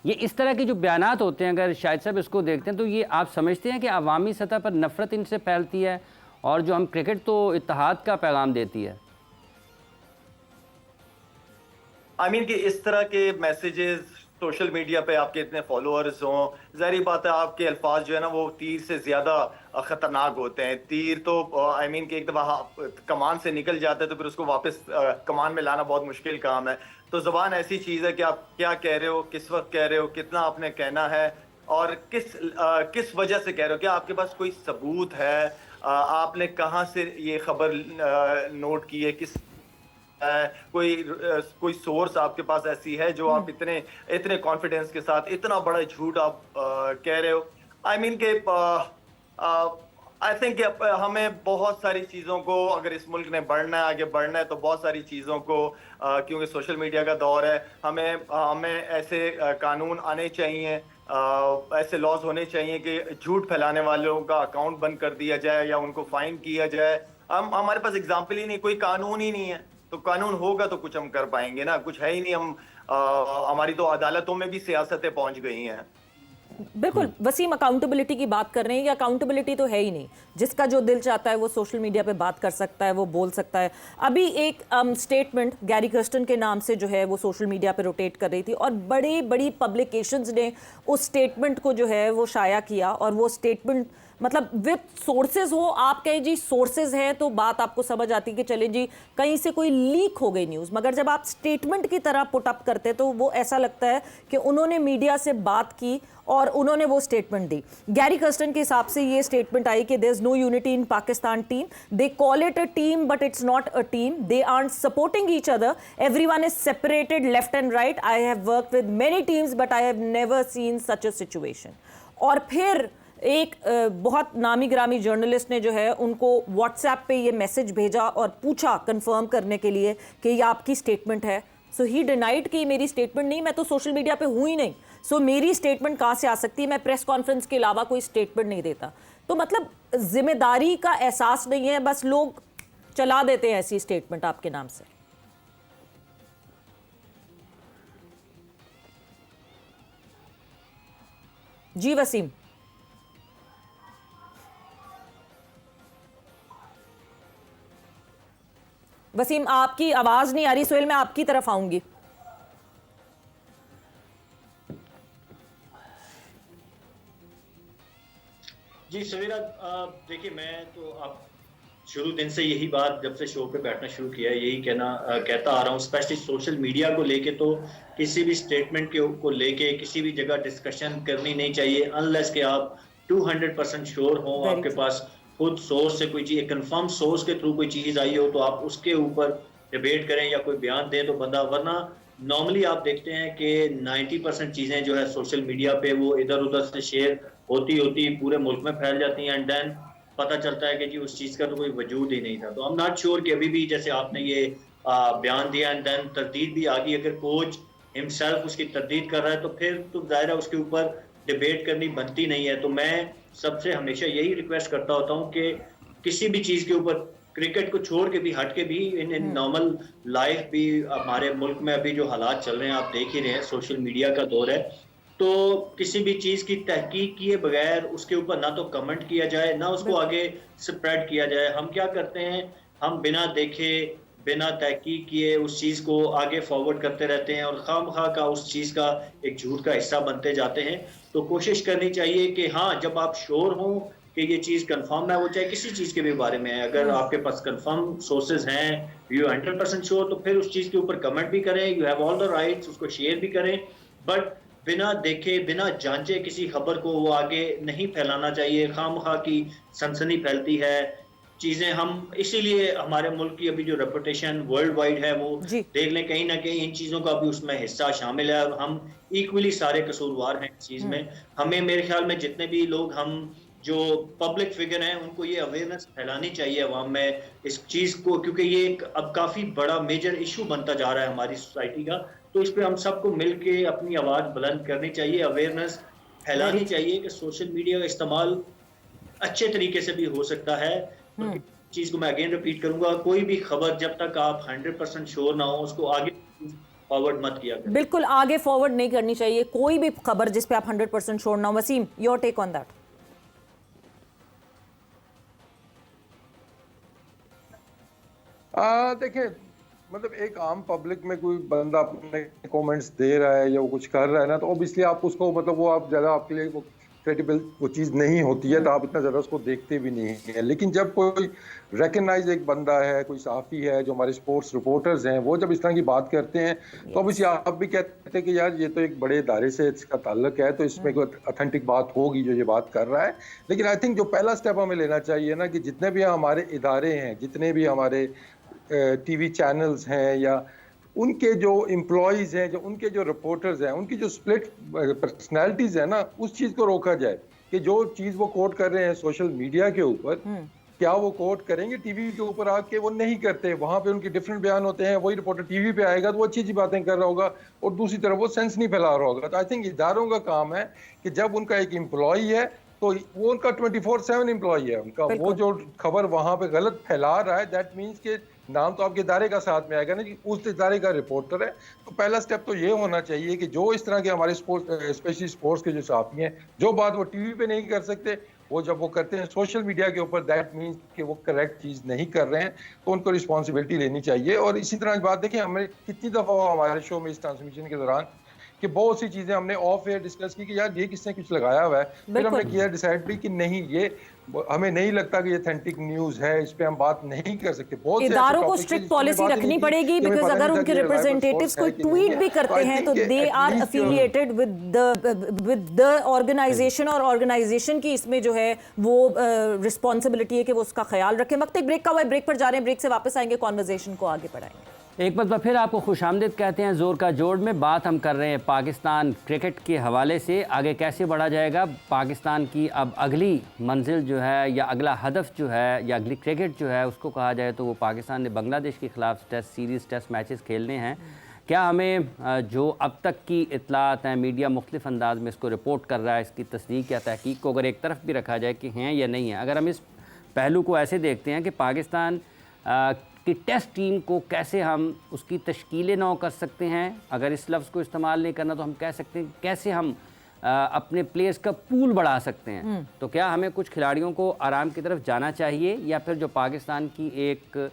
ये इस तरह के जो बयानात होते हैं, अगर शाहिद साहब इसको देखते हैं तो ये आप समझते हैं कि अवामी सतह पर नफ़रत इनसे फैलती है, और जो हम क्रिकेट तो इत्तेहाद का पैगाम देती है। कि इस तरह के मैसेजेस सोशल मीडिया पे आपके इतने फॉलोअर्स हों, ज़ाहिर बात है आपके अल्फाज जो है ना वो तीर से ज़्यादा ख़तरनाक होते हैं। तीर तो कि एक दफ़ा कमान से निकल जाता है तो फिर उसको वापस कमान में लाना बहुत मुश्किल काम है। तो ज़बान ऐसी चीज़ है कि आप क्या कह रहे हो, किस वक्त कह रहे हो, कितना आपने कहना है और किस वजह से कह रहे हो, क्या आपके पास कोई सबूत है, आपने कहाँ से ये खबर नोट की है, किस कोई सोर्स आपके पास ऐसी है जो आप इतने इतने कॉन्फिडेंस के साथ इतना बड़ा झूठ आप कह रहे हो। के आई थिंक हमें बहुत सारी चीज़ों को, अगर इस मुल्क ने बढ़ना है, आगे बढ़ना है, तो बहुत सारी चीज़ों को क्योंकि सोशल मीडिया का दौर है, हमें हमें ऐसे कानून आने चाहिए, ऐसे लॉज होने चाहिए कि झूठ फैलाने वालों का अकाउंट बंद कर दिया जाए या उनको फाइन किया जाए। हमारे पास एग्जाम्पल ही नहीं, कोई कानून ही नहीं है। तो कानून होगा तो कुछ हम कर पाएंगे ना, कुछ है ही नहीं। हमारी तो अदालतों में भी सियासतें पहुंच गई हैं। बिल्कुल वसीम, अकाउंटेबिलिटी की बात कर रहे हैं, ये अकाउंटेबिलिटी तो है ही नहीं। जिसका जो दिल चाहता है वो सोशल मीडिया पे बात कर सकता है, वो बोल सकता है। अभी एक स्टेटमेंट गैरी कर्स्टन के नाम से जो है वो सोशल मीडिया पे रोटेट कर रही थी और बड़ी बड़ी पब्लिकेशंस ने उस स्टेटमेंट को जो है वो शाया किया, और वो स्टेटमेंट मतलब विद सोर्सेज हो, आप कहें जी सोर्सेज हैं तो बात आपको समझ आती है कि चले जी कहीं से कोई लीक हो गई न्यूज़, मगर जब आप स्टेटमेंट की तरह पुट अप करते तो वो ऐसा लगता है कि उन्होंने मीडिया से बात की और उन्होंने वो स्टेटमेंट दी। गैरी कर्स्टन के हिसाब से ये स्टेटमेंट आई कि there is no unity in Pakistan team, they call it a team but it's not a team, they aren't supporting each other, everyone is separated left and right, I have worked with many teams but I have never seen such a situation. और फिर एक बहुत नामी ग्रामी journalist ने जो है उनको व्हाट्सएप पे ये मैसेज भेजा और पूछा कंफर्म करने के लिए कि ये आपकी स्टेटमेंट है। सो ही डिनाइड कि मेरी स्टेटमेंट नहीं, मैं तो सोशल मीडिया पे हूँ ही नहीं, सो मेरी स्टेटमेंट कहाँ से आ सकती है, मैं प्रेस कॉन्फ्रेंस के अलावा कोई स्टेटमेंट नहीं देता। तो मतलब जिम्मेदारी का एहसास नहीं है, बस लोग चला देते हैं ऐसी स्टेटमेंट आपके नाम से। जी वसीम। वसीम आपकी आवाज नहीं आ रही, सोहेल मैं आपकी तरफ आऊंगी। जी सवेरा, देखिए मैं तो आप शुरू दिन से यही बात, जब से शो पे बैठना शुरू किया है, यही कहता आ रहा हूँ, स्पेशली सोशल मीडिया को लेके तो किसी भी स्टेटमेंट को लेके किसी भी जगह डिस्कशन करनी नहीं चाहिए अनलेस कि आप 200% श्योर हो, आपके पास खुद सोर्स से कोई चीज, कंफर्म सोर्स के थ्रू कोई चीज आई हो तो आप उसके ऊपर डिबेट करें या कोई बयान दें तो बंदा, वरना नॉर्मली आप देखते हैं कि 90% चीजें जो है सोशल मीडिया पे वो इधर उधर से शेयर होती पूरे मुल्क में फैल जाती हैं, एंड देन पता चलता है कि जी उस चीज का तो कोई वजूद ही नहीं था। तो आई एम नॉट श्योर कि अभी भी जैसे आपने ये बयान दिया एंड देन तरदीद भी आ गई, अगर कोच हिमसेल्फ उसकी तरदीद कर रहा है तो फिर तो जाहिर है उसके ऊपर डिबेट करनी बनती नहीं है। तो मैं सबसे हमेशा यही रिक्वेस्ट करता होता हूँ कि किसी भी चीज के ऊपर, क्रिकेट को छोड़ के भी, हट के भी, इन नॉर्मल लाइफ भी, हमारे मुल्क में अभी जो हालात चल रहे हैं आप देख ही रहे हैं, सोशल मीडिया का दौर है, तो किसी भी चीज की तहकीक किए बगैर उसके ऊपर ना तो कमेंट किया जाए ना उसको आगे स्प्रेड किया जाए। हम क्या करते हैं, हम बिना देखे बिना तहकीक किए उस चीज को आगे फॉरवर्ड करते रहते हैं और खामखा का उस चीज का एक झूठ का हिस्सा बनते जाते हैं। तो कोशिश करनी चाहिए कि हाँ, जब आप श्योर हों कि ये चीज कंफर्म है, वो चाहे किसी चीज के भी बारे में है, अगर आपके पास कंफर्म सोर्सेज हैं, यू 100% श्योर, तो फिर उस चीज के ऊपर कमेंट भी करें, you have all the rights, उसको शेयर भी करें, बट बिना देखे बिना जांचे किसी खबर को वो आगे नहीं फैलाना चाहिए। खामखा की सनसनी फैलती है चीजें, हम इसीलिए हमारे मुल्क की अभी जो रेपुटेशन वर्ल्ड वाइड है वो देख लें, कहीं ना कहीं इन चीजों का भी उसमें हिस्सा शामिल है। हम इक्वली सारे कसूरवार हैं इस चीज में। हमें, मेरे ख्याल में जितने भी लोग, हम जो पब्लिक फिगर हैं, उनको ये अवेयरनेस फैलानी चाहिए अवाम में इस चीज को, क्योंकि ये एक अब काफी बड़ा मेजर इशू बनता जा रहा है हमारी सोसाइटी का। तो इस पे हम सबको मिलके अपनी आवाज बुलंद करनी चाहिए, अवेयरनेस फैलानी चाहिए कि सोशल मीडिया का इस्तेमाल अच्छे तरीके से भी हो सकता है। तो चीज को मैं अगेन रिपीट करूंगा, कोई भी खबर जब तक आप 100% श्योर ना हो उसको आगे फॉरवर्ड मत किया करें। बिल्कुल आगे फॉरवर्ड नहीं करनी चाहिए कोई भी खबर जिस पे आप 100% श्योर ना हो। Wasim, your take on that. देखिए, मतलब एक आम पब्लिक में कोई बंदा अपने कमेंट्स दे रहा है या वो कुछ कर रहा है ना, तो ऑब्वियसली आप उसको, मतलब वो आप ज़्यादा, आपके लिए वो क्रेडिबल वो चीज़ नहीं होती है, तो आप इतना ज़्यादा उसको देखते भी नहीं है। लेकिन जब कोई रिकग्नाइज एक बंदा है, कोई सहाफ़ी है, जो हमारे स्पोर्ट्स रिपोर्टर्स हैं, वो जब इस तरह की बात करते हैं, तो ऑब्वियसली आप भी कहते हैं कि यार ये तो एक बड़े इदारे से इसका ताल्लुक है, तो इसमें कोई ऑथेंटिक बात होगी जो ये बात कर रहा है। लेकिन आई थिंक जो पहला स्टेप हमें लेना चाहिए ना, कि जितने भी हमारे इदारे हैं, जितने भी हमारे टीवी चैनल्स हैं, या उनके जो एम्प्लॉयज़ हैं, जो उनके जो रिपोर्टर्स हैं, उनकी जो स्प्लिट पर्सनैलिटीज़ है ना, उस चीज़ को रोका जाए कि जो चीज़ वो कोट कर रहे हैं सोशल मीडिया के ऊपर, क्या वो कोट करेंगे टीवी के ऊपर आके? वो नहीं करते। वहाँ पे उनके डिफरेंट बयान होते हैं। वही रिपोर्टर टीवी पे आएगा तो वो अच्छी अच्छी बातें कर रहा होगा और दूसरी तरफ वो सेंस नहीं फैला रहा होगा। तो आई थिंक इदारों का काम है कि जब उनका एक एम्प्लॉय है, तो वो उनका 24/7 एम्प्लॉय है उनका, वो जो खबर वहां पे गलत फैला रहा है, दैट मीन्स के नाम तो आपके इदारे का साथ में आएगा ना, कि उस इदारे का रिपोर्टर है। तो पहला स्टेप तो ये होना चाहिए कि जो इस तरह के हमारे स्पोर्ट्स, स्पेशली स्पोर्ट्स के जो साथी हैं, जो बात वो टीवी पे नहीं कर सकते, वो जब वो करते हैं सोशल मीडिया के ऊपर, दैट मीन्स कि वो करेक्ट चीज़ नहीं कर रहे हैं, तो उनको रिस्पॉन्सिबिलिटी लेनी चाहिए। और इसी तरह बात देखें, हमें कितनी दफ़ा हमारे शो में इस ट्रांसमिशन के दौरान कि बहुत सी चीजें हमने ऑफ एयर डिस्कस की कि यार ये किसने कुछ लगाया हुआ है, फिर हमने किया डिसाइड भी कि नहीं, ये हमें नहीं लगता कि ये ऑथेंटिक न्यूज है, इस पे हम बात नहीं कर सकते। बहुत इदारों को स्ट्रिक्ट पॉलिसी रखनी पड़ेगी, बिकॉज अगर उनके रिप्रेजेंटेटिव्स कोई ट्वीट भी करते हैं तो they are affiliated with the organization, और ऑर्गेनाइजेशन की इसमें जो है वो रिस्पॉन्सिबिलिटी है कि वो उसका ख्याल रखें। वक्त एक ब्रेक का हुआ है, ब्रेक पर जा रहे हैं, ब्रेक से वापस आएंगे, कॉन्वर्जेशन को आगे बढ़ाएंगे। एक बार फिर आपको खुशामदीद कहते हैं। जोर का जोड़ में बात हम कर रहे हैं पाकिस्तान क्रिकेट के हवाले से, आगे कैसे बढ़ा जाएगा। पाकिस्तान की अब अगली मंजिल जो है, या अगला हदफ जो है, या अगली क्रिकेट जो है उसको कहा जाए तो वो पाकिस्तान ने बांग्लादेश के ख़िलाफ़ टेस्ट सीरीज़, टेस्ट मैचेस खेलने हैं। क्या हमें जो अब तक की इतलात हैं, मीडिया मुख्तलिफ अंदाज में इसको रिपोर्ट कर रहा है, इसकी तस्दीक या तहकीक को अगर एक तरफ भी रखा जाए कि हैं या नहीं है, अगर हम इस पहलू को ऐसे देखते हैं कि पाकिस्तान कि टेस्ट टीम को कैसे हम उसकी तश्कील नौ कर सकते हैं, अगर इस लफ्ज़ को इस्तेमाल नहीं करना तो हम कह सकते हैं कैसे हम अपने प्लेयर्स का पूल बढ़ा सकते हैं। तो क्या हमें कुछ खिलाड़ियों को आराम की तरफ जाना चाहिए, या फिर जो पाकिस्तान की एक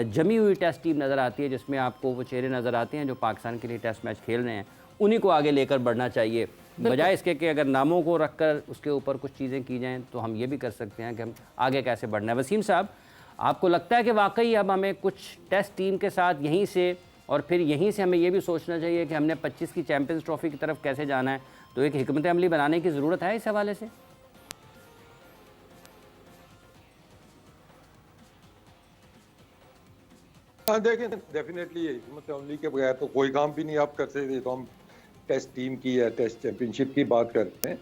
जमी हुई टेस्ट टीम नज़र आती है, जिसमें आपको वो चेहरे नज़र आते हैं जो पाकिस्तान के लिए टेस्ट मैच खेल रहे हैं, उन्हीं को आगे लेकर बढ़ना चाहिए, बजाय इसके कि अगर नामों को रख कर उसके ऊपर कुछ चीज़ें की जाएँ, तो हम ये भी कर सकते हैं कि हम आगे कैसे बढ़ना है। वसीम साहब, आपको लगता है कि वाकई अब हमें कुछ टेस्ट टीम के साथ यहीं से, और फिर यहीं से हमें ये भी सोचना चाहिए कि हमने 25 की चैंपियंस ट्रॉफी की तरफ कैसे जाना है, तो एक हिकमत अमली बनाने की ज़रूरत है इस हवाले से? हाँ, देखें, डेफिनेटली हिकमत अमली के बगैर तो कोई काम भी नहीं आप कर सकते। तो हम टेस्ट टीम की या टेस्ट चैंपियनशिप की बात करते हैं,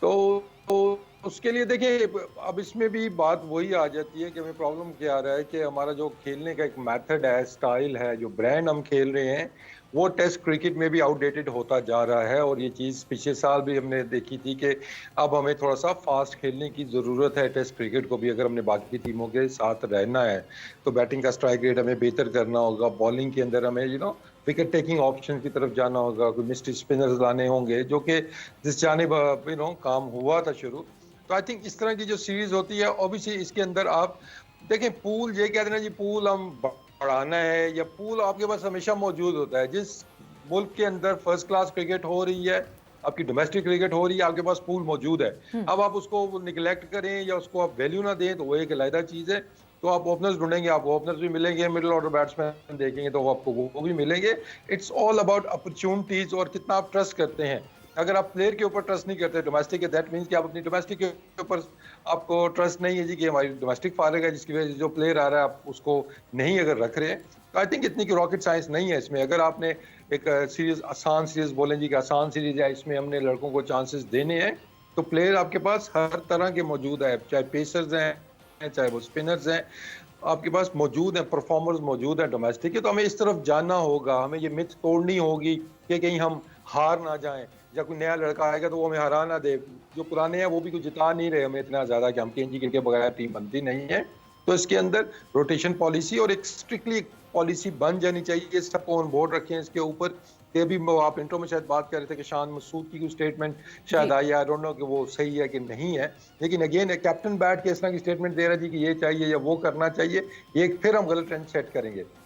तो उसके लिए देखिए, अब इसमें भी बात वही आ जाती है कि हमें प्रॉब्लम क्या आ रहा है कि हमारा जो खेलने का एक मेथड है, स्टाइल है, जो ब्रांड हम खेल रहे हैं, वो टेस्ट क्रिकेट में भी आउटडेटेड होता जा रहा है। और ये चीज़ पिछले साल भी हमने देखी थी कि अब हमें थोड़ा सा फास्ट खेलने की ज़रूरत है टेस्ट क्रिकेट को भी। अगर हमने बाकी टीमों के साथ रहना है तो बैटिंग का स्ट्राइक रेट हमें बेहतर करना होगा, बॉलिंग के अंदर हमें विकेट टेकिंग ऑप्शन की तरफ जाना होगा, कोई मिस्ट्री स्पिनर्स लाने होंगे, जो कि जिस जानिब काम हुआ था शुरू। तो आई थिंक इस तरह की जो सीरीज होती है, ऑब्वियसली इसके अंदर आप देखें, पूल ये कहते हैं ना जी, पूल हम बढ़ाना है, या पूल आपके पास हमेशा मौजूद होता है। जिस मुल्क के अंदर फर्स्ट क्लास क्रिकेट हो रही है, आपकी डोमेस्टिक क्रिकेट हो रही है, आपके पास पूल मौजूद है। अब आप उसको निगलेक्ट करें या उसको आप वैल्यू ना दें, तो वो एक अलग चीज़ है। तो आप ओपनर्स ढूंढेंगे, आपको ओपनर्स भी मिलेंगे, मिडिल ऑर्डर बैट्समैन देखेंगे तो आपको वो भी मिलेंगे। इट्स ऑल अबाउट अपॉर्चुनिटीज और कितना आप ट्रस्ट करते हैं। अगर आप प्लेयर के ऊपर ट्रस्ट नहीं करते डोमेस्टिक के, दैट मीन्स कि आप अपनी डोमेस्टिक के ऊपर आपको ट्रस्ट नहीं है जी, कि हमारी डोमेस्टिक फारग है, जिसकी वजह से जो प्लेयर आ रहा है आप उसको नहीं अगर रख रहे हैं, तो आई थिंक इतनी की रॉकेट साइंस नहीं है इसमें। अगर आपने एक सीरीज, आसान सीरीज बोलें जी कि आसान सीरीज है, इसमें हमने लड़कों को चांसेस देने हैं, तो प्लेयर आपके पास हर तरह के मौजूद है, चाहे पेसर्स हैं, चाहे वो स्पिनर्स हैं, आपके पास मौजूद हैं, परफॉर्मर्स मौजूद हैं डोमेस्टिक के। तो हमें इस तरफ जाना होगा, हमें ये मिथ तोड़नी होगी कि कहीं हम हार ना जाएं, या कोई नया लड़का आएगा तो वो हमें हरा ना दे। जो पुराने हैं वो भी कुछ जिता नहीं रहे हमें इतना ज़्यादा कि हम कहीं के बगैर टीम बनती नहीं है। तो इसके अंदर रोटेशन पॉलिसी और एक स्ट्रिक्टली पॉलिसी बन जानी चाहिए, सबको ऑन बोर्ड रखें इसके ऊपर। ये भी आप इंट्रो में शायद बात कर रहे थे कि शान मसूद की कोई स्टेटमेंट शायद आई, आई डोंट नो कि वो सही है कि नहीं है, लेकिन अगेन कैप्टन बैठ के इस तरह की स्टेटमेंट दे रहा है जी कि ये चाहिए या वो करना चाहिए, ये फिर हम गलत ट्रेंड सेट करेंगे।